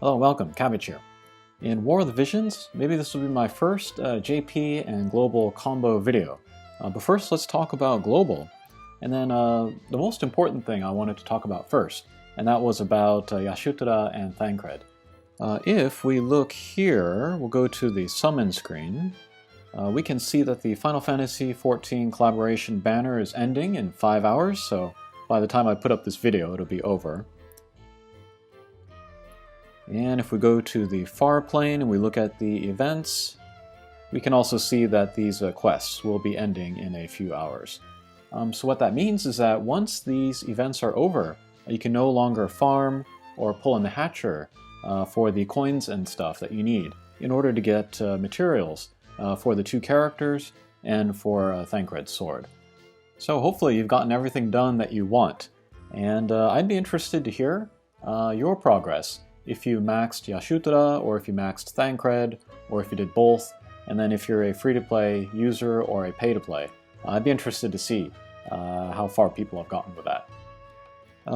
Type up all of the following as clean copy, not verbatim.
Hello, welcome, Cabbage here. In War of the Visions, maybe this will be my first JP and Global combo video. But first, let's talk about Global. And then the most important thing I wanted to talk about first, and that was about Yashutada and Thancred. If we look here, we'll go to the summon screen. We can see that the Final Fantasy XIV collaboration banner is ending in 5 hours, so by the time I put up this video, it'll be over. And if we go to the far plane and we look at the events, we can also see that these quests will be ending in a few hours. So what that means is that once these events are over, you can no longer farm or pull in the hatcher for the coins and stuff that you need in order to get materials for the two characters and for Thancred's sword. So hopefully you've gotten everything done that you want, and I'd be interested to hear your progress. If you maxed Yashutada, or if you maxed Thancred, or if you did both, and then if you're a free-to-play user or a pay-to-play. I'd be interested to see how far people have gotten with that.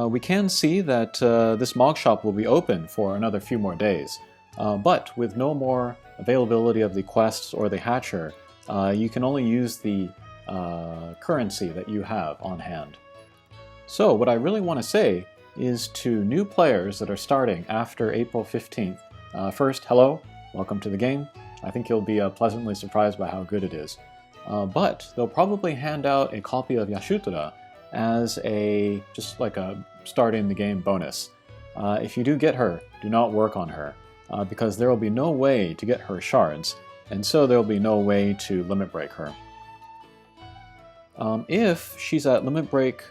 We can see that this Mog Shop will be open for another few more days, but with no more availability of the quests or the hatcher, you can only use the currency that you have on hand. So what I really want to say is to new players that are starting after April 15th. First, hello, welcome to the game. I think you'll be pleasantly surprised by how good it is. But they'll probably hand out a copy of Yashutada as just like a starting the game bonus. If you do get her, do not work on her, because there will be no way to get her shards, and so there will be no way to limit break her. If she's at limit break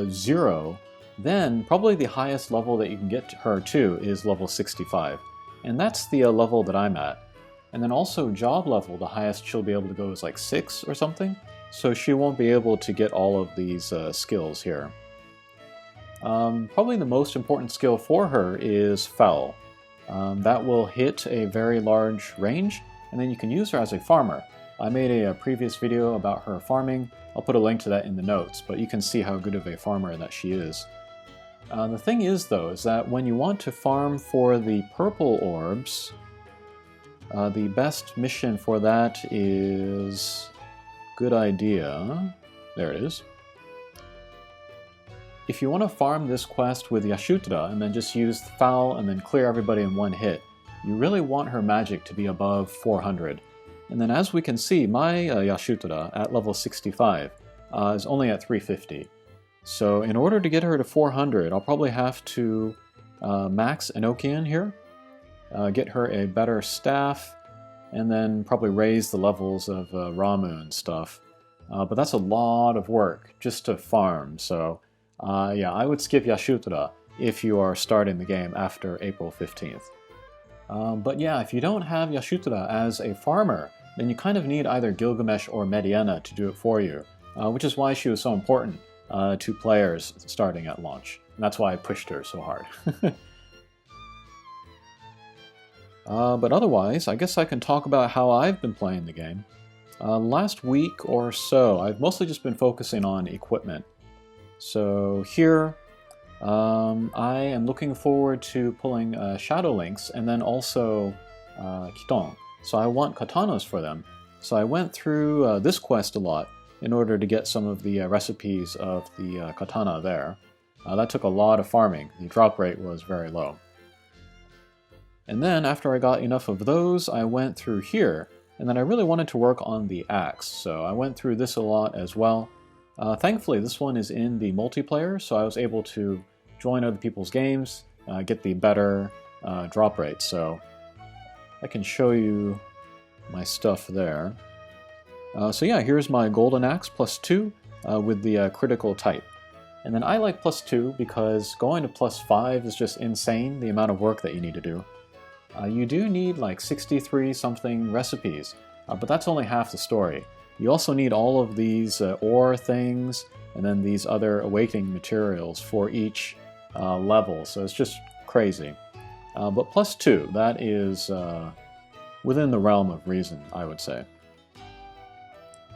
0, then probably the highest level that you can get her to is level 65. And that's the level that I'm at. And then also job level, the highest she'll be able to go is like 6 or something. So she won't be able to get all of these skills here. Probably the most important skill for her is Foul. That will hit a very large range, and then you can use her as a farmer. I made a previous video about her farming. I'll put a link to that in the notes, but you can see how good of a farmer that she is. The thing is, though, is that when you want to farm for the purple orbs, the best mission for that is... Good idea. There it is. If you want to farm this quest with Yashutada and then just use Foul and then clear everybody in one hit, you really want her magic to be above 400. And then as we can see, my Yashutada at level 65 is only at 350. So in order to get her to 400, I'll probably have to max Enochian here, get her a better staff, and then probably raise the levels of Ramu and stuff. But that's a lot of work just to farm, so yeah, I would skip Yashutada if you are starting the game after April 15th. But yeah, if you don't have Yashutada as a farmer, then you kind of need either Gilgamesh or Mediana to do it for you, which is why she was so important to players starting at launch. And that's why I pushed her so hard. But otherwise, I guess I can talk about how I've been playing the game. Last week or so, I've mostly just been focusing on equipment. So here, I am looking forward to pulling Shadow Links and then also Kiton. So I want katanas for them. So I went through this quest a lot in order to get some of the recipes of the katana there. That took a lot of farming. The drop rate was very low. And then after I got enough of those, I went through here, and then I really wanted to work on the axe, so I went through this a lot as well. Thankfully, this one is in the multiplayer, so I was able to join other people's games, get the better drop rate, so I can show you my stuff there. So yeah, here's my golden axe +2 with the critical type. And then I like +2 because going to +5 is just insane, the amount of work that you need to do. You do need like 63 something recipes, but that's only half the story. You also need all of these ore things and then these other awakening materials for each level, so it's just crazy. But +2, that is within the realm of reason, I would say.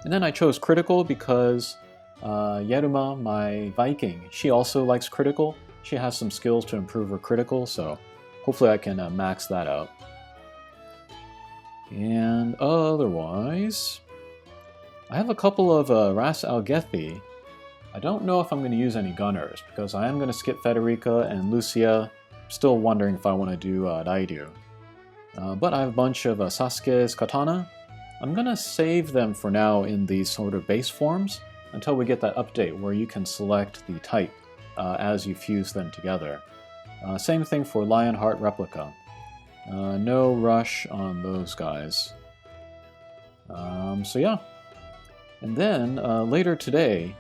And then I chose critical because Yeruma, my Viking, she also likes critical. She has some skills to improve her critical, so hopefully I can max that out. And otherwise, I have a couple of Ras Algethi. I don't know if I'm going to use any gunners, because I am going to skip Federica and Lucia. Still wondering if I want to do Dairyu. But I have a bunch of Sasuke's katana. I'm going to save them for now in these sort of base forms until we get that update where you can select the type as you fuse them together. Same thing for Lionheart Replica. No rush on those guys. So yeah. And then later today,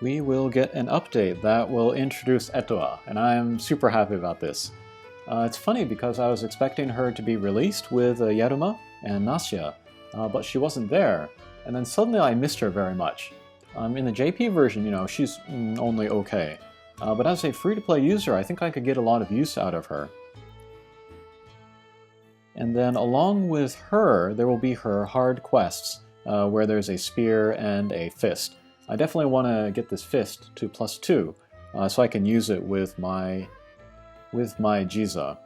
we will get an update that will introduce Etoa, and I'm super happy about this. It's funny because I was expecting her to be released with Yaruma and Nasya, but she wasn't there, and then suddenly I missed her very much. In the JP version, you know, she's only okay, but as a free-to-play user, I think I could get a lot of use out of her. And then along with her, there will be her hard quests, where there's a spear and a fist. I definitely want to get this fist to +2, so I can use it with my Jiza.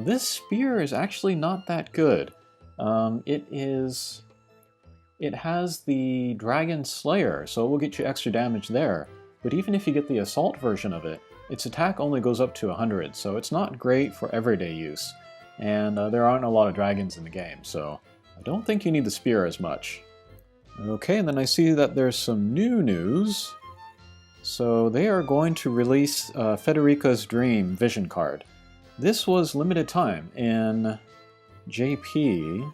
This spear is actually not that good. It has the Dragon Slayer, so it will get you extra damage there. But even if you get the assault version of it, its attack only goes up to 100, so it's not great for everyday use. And there aren't a lot of dragons in the game, so I don't think you need the spear as much. Okay, and then I see that there's some new news. So they are going to release Federica's Dream Vision Card. This was limited time in JP,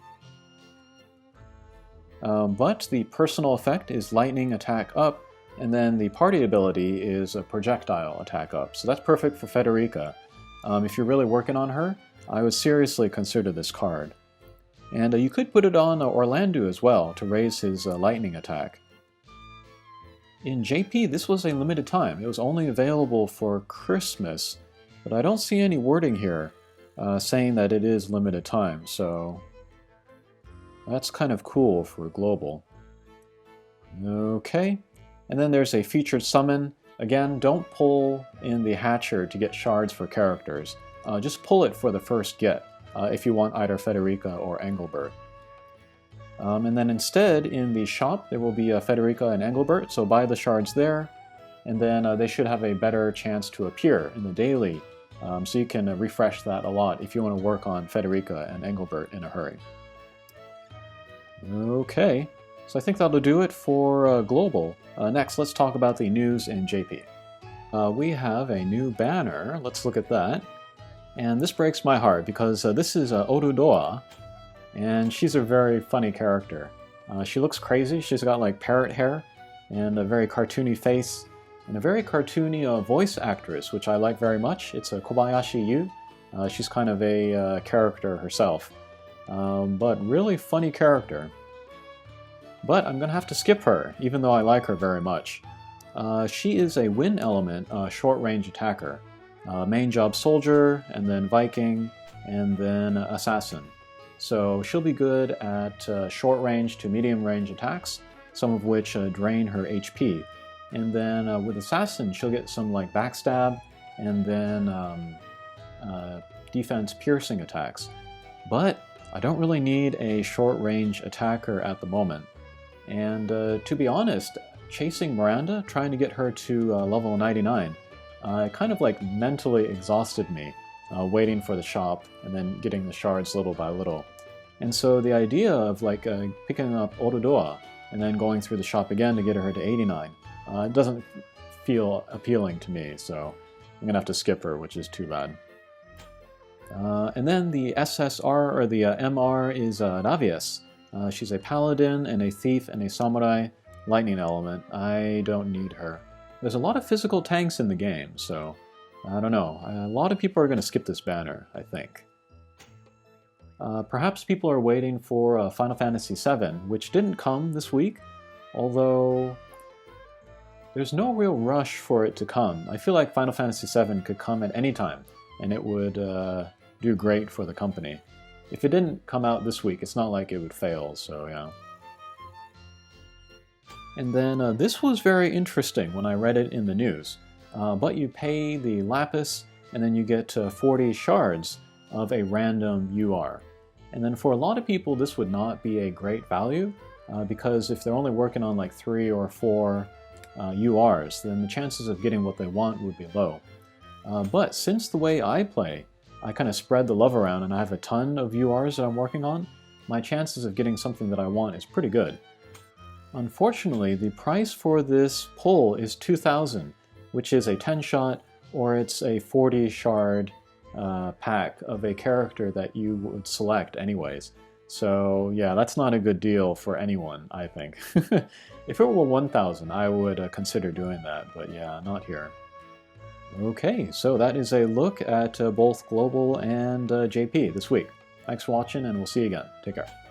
but the personal effect is lightning attack up, and then the party ability is a projectile attack up. So that's perfect for Federica. If you're really working on her, I would seriously consider this card. And you could put it on Orlando as well to raise his lightning attack. In JP, this was a limited time. It was only available for Christmas, but I don't see any wording here saying that it is limited time, so that's kind of cool for global. Okay, and then there's a featured summon. Again, don't pull in the Hatcher to get shards for characters. Just pull it for the first get. If you want either Federica or Engelbert. And then instead, in the shop, there will be Federica and Engelbert, so buy the shards there, and then they should have a better chance to appear in the daily, so you can refresh that a lot if you want to work on Federica and Engelbert in a hurry. Okay, so I think that'll do it for Global. Next, let's talk about the news in JP. We have a new banner, let's look at that. And this breaks my heart because this is Orudoa, and she's a very funny character. She looks crazy. She's got like parrot hair and a very cartoony face and a very cartoony voice actress, which I like very much. It's Kobayashi Yu. She's kind of a character herself, but really funny character. But I'm going to have to skip her, even though I like her very much. She is a wind element short-range attacker. Main job soldier, and then Viking, and then assassin. So she'll be good at short range to medium range attacks, some of which drain her HP. And then with assassin, she'll get some like backstab, and then defense piercing attacks. But I don't really need a short range attacker at the moment. And to be honest, chasing Miranda, trying to get her to level 99, it kind of like mentally exhausted me, waiting for the shop and then getting the shards little by little. And so the idea of like picking up Orudoa and then going through the shop again to get her to 89, it doesn't feel appealing to me, so I'm gonna have to skip her, which is too bad. And then the SSR, or the MR, is Navius. She's a paladin and a thief and a samurai, lightning element. I don't need her. There's a lot of physical tanks in the game, so I don't know. A lot of people are going to skip this banner, I think. Perhaps people are waiting for Final Fantasy VII, which didn't come this week, although there's no real rush for it to come. I feel like Final Fantasy VII could come at any time, and it would do great for the company. If it didn't come out this week, it's not like it would fail, so yeah. And then this was very interesting when I read it in the news. But you pay the lapis and then you get 40 shards of a random UR. And then for a lot of people, this would not be a great value, because if they're only working on like 3 or 4 URs, then the chances of getting what they want would be low. But since the way I play, I kind of spread the love around and I have a ton of URs that I'm working on, my chances of getting something that I want is pretty good. Unfortunately, the price for this pull is 2,000, which is a 10-shot, or it's a 40 shard pack of a character that you would select anyways. So yeah, that's not a good deal for anyone, I think. If it were 1,000, I would consider doing that, but yeah, not here. Okay, so that is a look at both Global and JP this week. Thanks for watching, and we'll see you again. Take care.